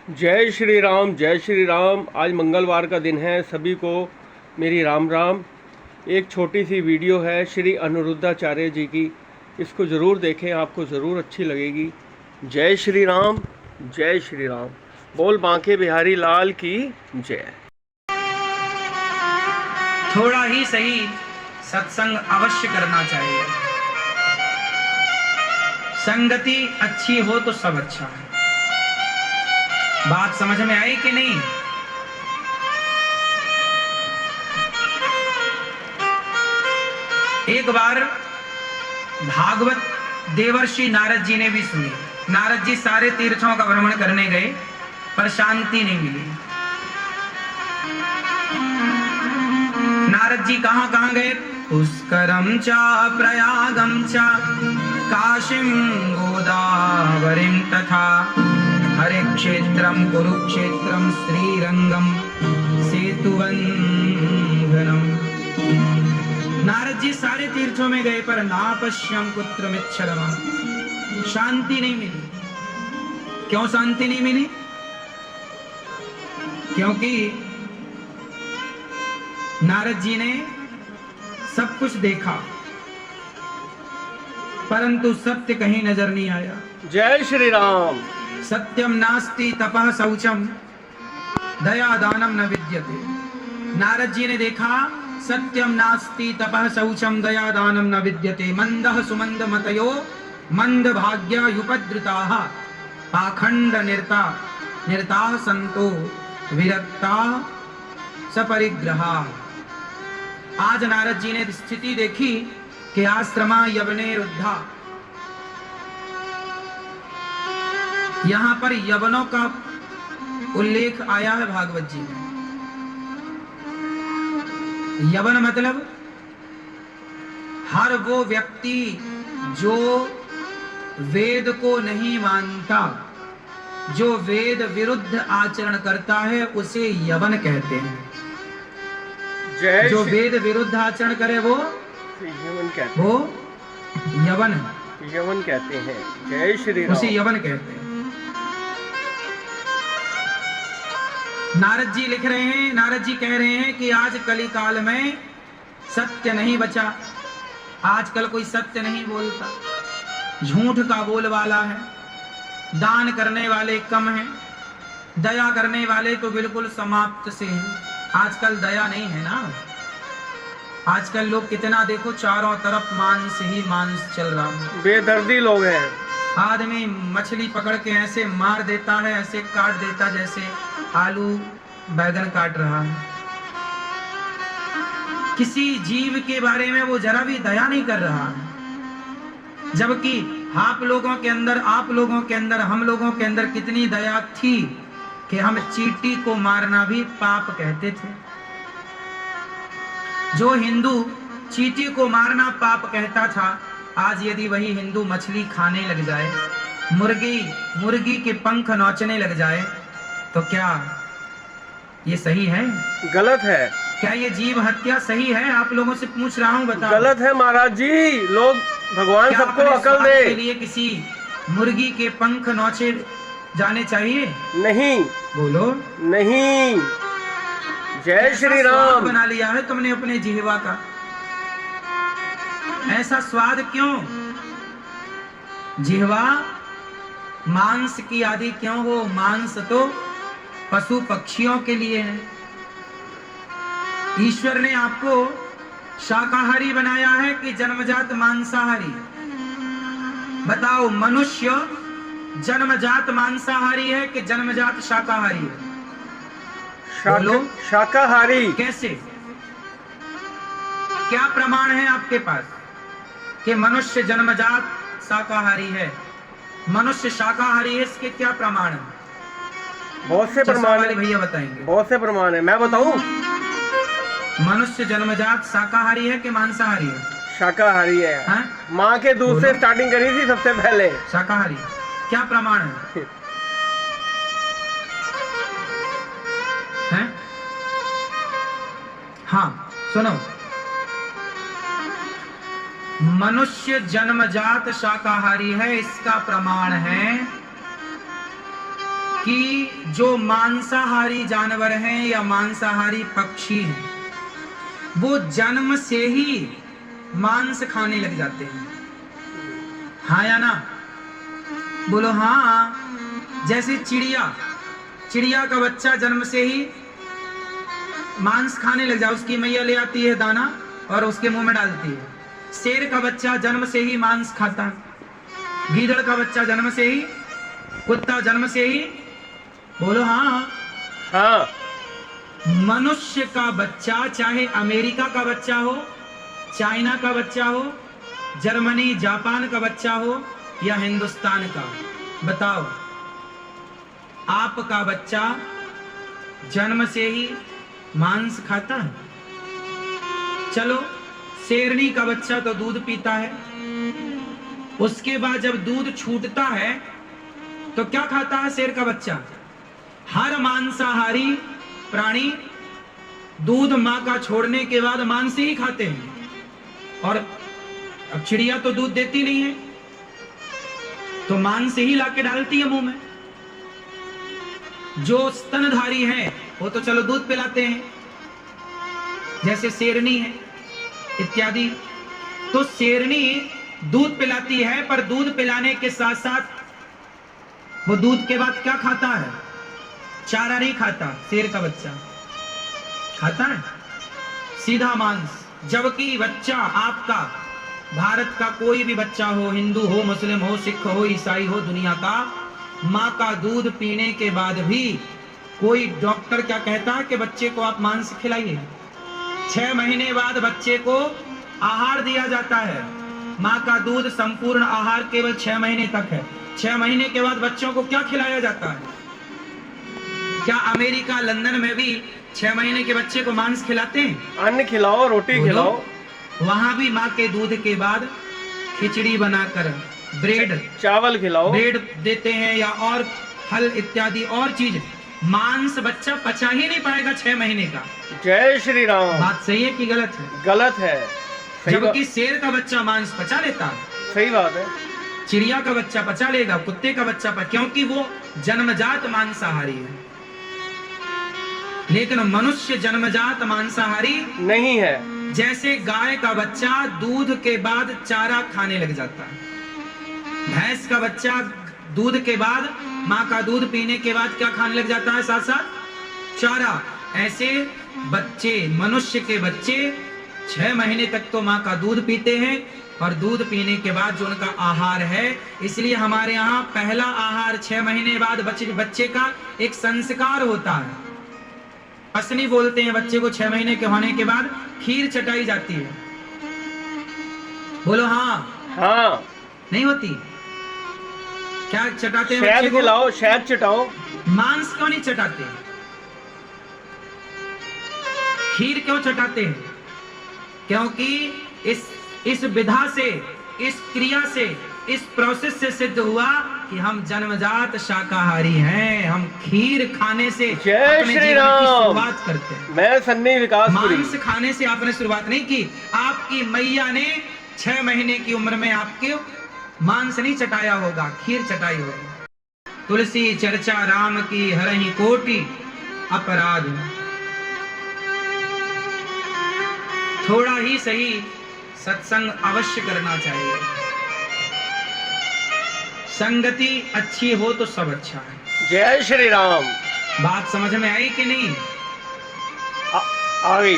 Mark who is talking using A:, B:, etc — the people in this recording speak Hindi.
A: जय श्री राम, जय श्री राम। आज मंगलवार का दिन है, सभी को मेरी राम राम। एक छोटी सी वीडियो है श्री अनिरुद्धाचार्य जी की, इसको ज़रूर देखें, आपको ज़रूर अच्छी लगेगी। जय श्री राम, जय श्री राम। बोल बांके बिहारी लाल की जय।
B: थोड़ा ही सही सत्संग अवश्य करना चाहिए। संगति अच्छी हो तो सब अच्छा है। बात समझ में आई कि नहीं? एक बार भागवत देवर्षि नारद जी ने भी सुनी। नारद जी सारे तीर्थों का भ्रमण करने गए पर शांति नहीं मिली। नारद जी कहां कहां गए? पुष्करम चा प्रयागम चा काशीम गोदावरीम तथा हरे क्षेत्रम कुरुक्षेत्रम श्रीरंगम सेतुवंदनम। नारद जी सारे तीर्थों में गए पर नापश्यम कुत्रमिच्छरम, शांति नहीं मिली। क्यों शांति नहीं मिली? क्योंकि नारद जी ने सब कुछ देखा परंतु सत्य कहीं नजर नहीं आया।
A: जय श्री राम।
B: सत्यम नास्ति तपः शौचम दया दानम न विद्यते। नारद जी ने देखा सत्यम नास्ति तपः शौचम दया दानम न विद्यते। मंदः सुमंद मतयो मंद भाग्या युपद्रुताः पाखंड निर्ता संतो विरक्ता सपरिग्रहा। आज नारद जी ने स्थिति देखी कि आश्रमा यवने रुद्धा। यहां पर यवनों का उल्लेख आया है भागवत जी में। यवन मतलब हर वो व्यक्ति जो वेद को नहीं मानता, जो वेद विरुद्ध आचरण करता है, उसे यवन कहते हैं। जो वेद विरुद्ध आचरण करे वो
A: यवन कहते हैं।
B: वो यवन
A: यवन कहते हैं। जय श्री राम।
B: उसे यवन कहते हैं। नारद जी लिख रहे हैं, नारद जी कह रहे हैं कि आज कली काल में सत्य नहीं बचा। आजकल कोई सत्य नहीं बोलता, झूठ का बोलवाला है। दान करने वाले कम हैं, दया करने वाले तो बिल्कुल समाप्त से हैं। आजकल दया नहीं है ना। आजकल लोग कितना देखो, चारों तरफ मांस ही मांस चल रहा है।
A: बेदर्दी लोग हैं।
B: आदमी मछली पकड़ के ऐसे मार देता है, ऐसे काट देता जैसे आलू बैगन काट रहा है। किसी जीव के बारे में वो जरा भी दया नहीं कर रहा है। जबकि आप लोगों के अंदर, हम लोगों के अंदर कितनी दया थी कि हम चींटी को मारना भी पाप कहते थे। जो हिंदू चींटी को मारना पाप कहता था, आज यदि वही हिंदू मछली खाने लग जाए, मुर्गी के पंख नोचने लग जाए, तो क्या ये सही है?
A: गलत है।
B: क्या ये जीव हत्या सही है? आप लोगों से पूछ रहा हूँ, बताओ।
A: गलत है महाराज जी। लोग, भगवान सबको अकल दे।
B: के लिए किसी मुर्गी के पंख नोचे जाने चाहिए?
A: नहीं।
B: बोलो
A: नहीं। जय श्री राम।
B: बना लिया है तुमने अपने जिह्वा का। ऐसा स्वाद क्यों? जिह्वा मांस की आदि क्यों हो? मांस तो पशु पक्षियों के लिए है। ईश्वर ने आपको शाकाहारी बनाया है कि जन्मजात मांसाहारी? बताओ, मनुष्य जन्मजात मांसाहारी है कि जन्मजात शाकाहारी है?
A: शाकाहारी।
B: कैसे? क्या प्रमाण है आपके पास कि मनुष्य जन्मजात शाकाहारी है? मनुष्य शाकाहारी है, इसके क्या प्रमाण है?
A: बहुत से प्रमाण है
B: भैया, बताएंगे।
A: बहुत से प्रमाण है, मैं बताऊं?
B: मनुष्य जन्मजात शाकाहारी है कि मांसाहारी है?
A: शाकाहारी है।
B: हाँ?
A: माँ के दूध से स्टार्टिंग करी थी सबसे पहले।
B: शाकाहारी। क्या प्रमाण है? हैं? हाँ, सुनो। मनुष्य जन्मजात शाकाहारी है, इसका प्रमाण है कि जो मांसाहारी जानवर हैं या मांसाहारी पक्षी हैं, वो जन्म से ही मांस खाने लग जाते हैं। हाँ या ना? बोलो हाँ। जैसे चिड़िया का बच्चा जन्म से ही मांस खाने लग जाए, उसकी मैया ले आती है दाना और उसके मुंह में डालती है। शेर का बच्चा जन्म से ही मांस खाता है। गीदड़ का बच्चा जन्म से ही, कुत्ता जन्म से ही, बोलो हाँ
A: हाँ।
B: मनुष्य का बच्चा, चाहे अमेरिका का बच्चा हो, चाइना का बच्चा हो, जर्मनी जापान का बच्चा हो या हिंदुस्तान का, बताओ आपका बच्चा जन्म से ही मांस खाता है? चलो, शेरनी का बच्चा तो दूध पीता है, उसके बाद जब दूध छूटता है तो क्या खाता है शेर का बच्चा? हर मांसाहारी प्राणी दूध मां का छोड़ने के बाद मांस ही खाते हैं। और अब चिड़िया तो दूध देती नहीं है, तो मांस ही लाके डालती है मुंह में। जो स्तनधारी है वो तो चलो दूध पिलाते हैं, जैसे शेरनी है इत्यादि। तो शेरनी दूध पिलाती है, पर दूध पिलाने के साथ साथ वो दूध के बाद क्या खाता है? चारा नहीं खाता। शेर का बच्चा खाता है सीधा मांस। जबकि बच्चा आपका, भारत का कोई भी बच्चा हो, हिंदू हो, मुस्लिम हो, सिख हो, ईसाई हो, दुनिया का, माँ का दूध पीने के बाद भी कोई डॉक्टर क्या कहता है कि बच्चे को आप मांस खिलाइए। 6 महीने बाद बच्चे को आहार दिया जाता है। माँ का दूध संपूर्ण आहार केवल 6 महीने तक है। 6 महीने के बाद बच्चों को क्या खिलाया जाता है? क्या अमेरिका, लंदन में भी 6 महीने के बच्चे को मांस खिलाते हैं?
A: अन्न खिलाओ, रोटी खिलाओ।
B: वहां भी माँ के दूध के बाद खिचड़ी बनाकर, ब्रेड,
A: चावल खिलाओ,
B: ब्रेड देते हैं या और फल इत्यादि और चीज। मांस बच्चा पचा ही नहीं पाएगा 6 महीने का।
A: जय श्री राम।
B: बात सही है कि गलत है?
A: गलत है।
B: जबकि शेर का बच्चा मांस पचा लेता है।
A: सही बात है।
B: चिड़िया का बच्चा पचा लेगा, कुत्ते का बच्चा क्योंकि वो जन्मजात मांसाहारी है। लेकिन मनुष्य जन्मजात मांसाहारी
A: नहीं है।
B: जैसे गाय का बच्चा दूध के बाद चारा खाने लग जाता है, भैंस का बच्चा दूध के बाद, माँ का दूध पीने के बाद क्या खाने लग जाता है? साथ साथ चारा। ऐसे बच्चे, मनुष्य के बच्चे 6 महीने तक तो माँ का दूध पीते हैं, और दूध पीने के बाद जो उनका आहार है, इसलिए हमारे यहाँ पहला आहार 6 महीने बाद बच्चे का एक संस्कार होता है। असनी बोलते हैं बच्चे को 6 महीने के होने के बाद खीर चटाई जाती है। बोलो हाँ।
A: हाँ।
B: नहीं होती? क्या चटाते हैं?
A: शहद खिलाओ, शहद चटाओ।
B: मांस क्यों नहीं चटाते? खीर क्यों चटाते हैं? क्योंकि इस विधा से, इस क्रिया से, इस प्रोसेस से सिद्ध हुआ कि हम जन्मजात शाकाहारी हैं। हम खीर खाने से अपने जीवन की शुरुआत करते हैं।
A: मैं सन्नी विकासपुरी।
B: मांस खाने से आपने शुरुआत नहीं की। आपकी मैया ने 6 महीने की उम्र में आपके मांस नहीं चटाया होगा, खीर चटाई होगी। तुलसी चर्चा राम की हरहि कोटि अपराध। थोड़ा ही सही सत्संग अवश्य करना चाहिए। संगति अच्छी हो तो सब अच्छा है।
A: जय श्री राम।
B: बात समझ में आई कि नहीं?
A: आ गई।